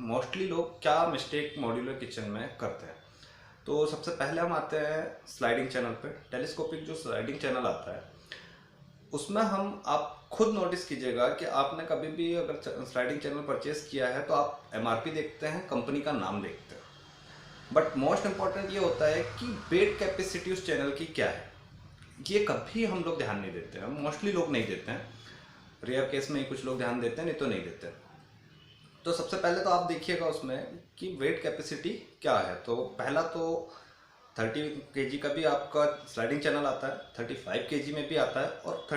Mostly लोग क्या mistake modular kitchen में करते हैं। तो सबसे पहले हम आते हैं स्लाइडिंग चैनल पे। टेलीस्कोपिक जो स्लाइडिंग चैनल आता है उसमें हम आप खुद नोटिस कीजिएगा कि आपने कभी भी अगर स्लाइडिंग चैनल परचेज किया है तो आप एमआरपी देखते हैं, कंपनी का नाम देखते हैं, बट मोस्ट इम्पॉर्टेंट ये होता है कि वेट कैपेसिटी उस चैनल की क्या है। ये कभी हम लोग ध्यान नहीं देते हैं, मोस्टली लोग नहीं देते हैं, रेयर केस में ही कुछ लोग ध्यान देते हैं, नहीं तो नहीं देते। तो सबसे पहले तो आप देखिएगा उसमें कि वेट कैपेसिटी क्या है। तो पहला तो 30 kg का भी आपका स्लाइडिंग चैनल आता है, 35 kg में भी आता है और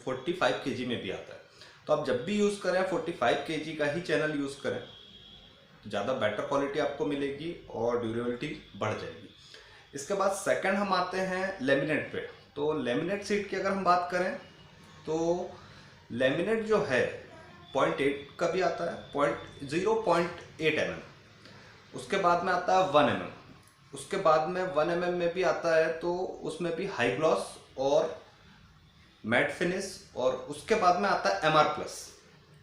45 kg में भी आता है। तो आप जब भी यूज़ करें 45 kg का ही चैनल यूज़ करें, ज़्यादा बेटर क्वालिटी आपको मिलेगी और ड्यूरेबिलिटी बढ़ जाएगी। इसके बाद सेकंड हम आते हैं लेमिनेट पे। तो लेमिनेट सीट की अगर हम बात करें तो लेमिनेट जो है 0.8 का भी आता है, 0.8 mm, उसके बाद में आता है 1 mm, उसके बाद में 1 mm में भी आता है, तो उसमें भी हाई ग्लॉस और मैट फिनिश, और उसके बाद में आता है MR प्लस।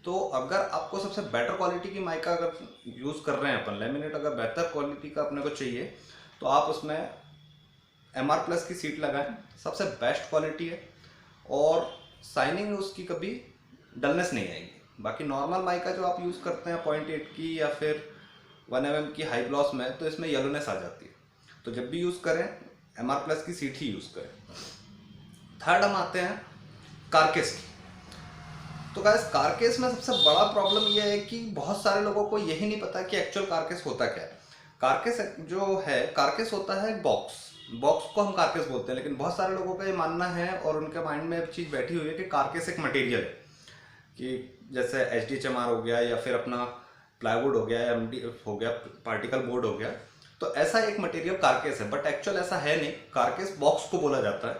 तो अगर आपको सबसे बेटर क्वालिटी की माइका अगर यूज़ कर रहे हैं अपन, लेमिनेट अगर बेहतर क्वालिटी का अपने को चाहिए तो आप उसमें MR प्लस की सीट लगाएं, सबसे बेस्ट क्वालिटी है और शाइनिंग उसकी कभी डलनेस नहीं आएगी। बाकी नॉर्मल माइका जो आप यूज़ करते हैं 0.8 की या फिर 1 mm की हाई ग्लॉस में, तो इसमें येलोनेस आ जाती है। तो जब भी यूज़ करें MR प्लस की सीट ही यूज़ करें। थर्ड हम आते हैं कारकेस की। तो गाइस कारकेस में सबसे बड़ा प्रॉब्लम यह है कि बहुत सारे लोगों को यही नहीं पता कि एक्चुअल कारकेस होता क्या है। कारकेस जो है, कारकेस होता है बॉक्स, बॉक्स को हम कारकेस बोलते हैं, लेकिन बहुत सारे लोगों का ये मानना है और उनके माइंड में एक चीज़ बैठी हुई है कि कारकेस एक मटेरियल है, कि जैसे HDHMR हो गया या फिर अपना प्लाईवुड हो गया या MDF हो गया, पार्टिकल बोर्ड हो गया, तो ऐसा एक मटेरियल कारकेस है। बट एक्चुअल ऐसा है नहीं, कारकेस बॉक्स को बोला जाता है।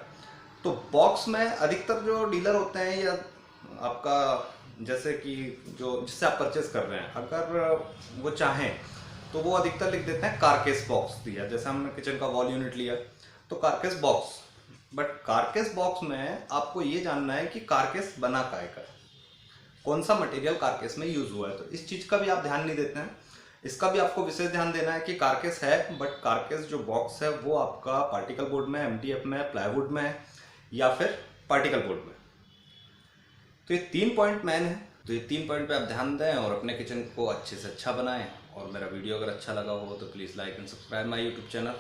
तो बॉक्स में अधिकतर जो डीलर होते हैं या आपका जैसे कि जो जिससे आप परचेज कर रहे हैं, अगर वो चाहें तो वो अधिकतर लिख देते हैं कारकेस बॉक्स दिया। जैसे हमने किचन का वॉल यूनिट लिया तो कारकेस बॉक्स, बट कारकेस बॉक्स में आपको ये जानना है कि कारकेस बना काय का, कौन सा मटेरियल कारकेस में यूज हुआ है। तो इस चीज़ का भी आप ध्यान नहीं देते हैं, इसका भी आपको विशेष ध्यान देना है कि कारकेस है, बट कारकेस जो बॉक्स है वो आपका पार्टिकल बोर्ड में, MDF में, प्लाईवुड में या फिर पार्टिकल बोर्ड में। तो ये 3 पॉइंट मैन है। तो ये 3 पॉइंट पे आप ध्यान दें और अपने किचन को अच्छे से अच्छा बनाएं। और मेरा वीडियो अगर अच्छा लगा हो तो please like and subscribe my YouTube channel.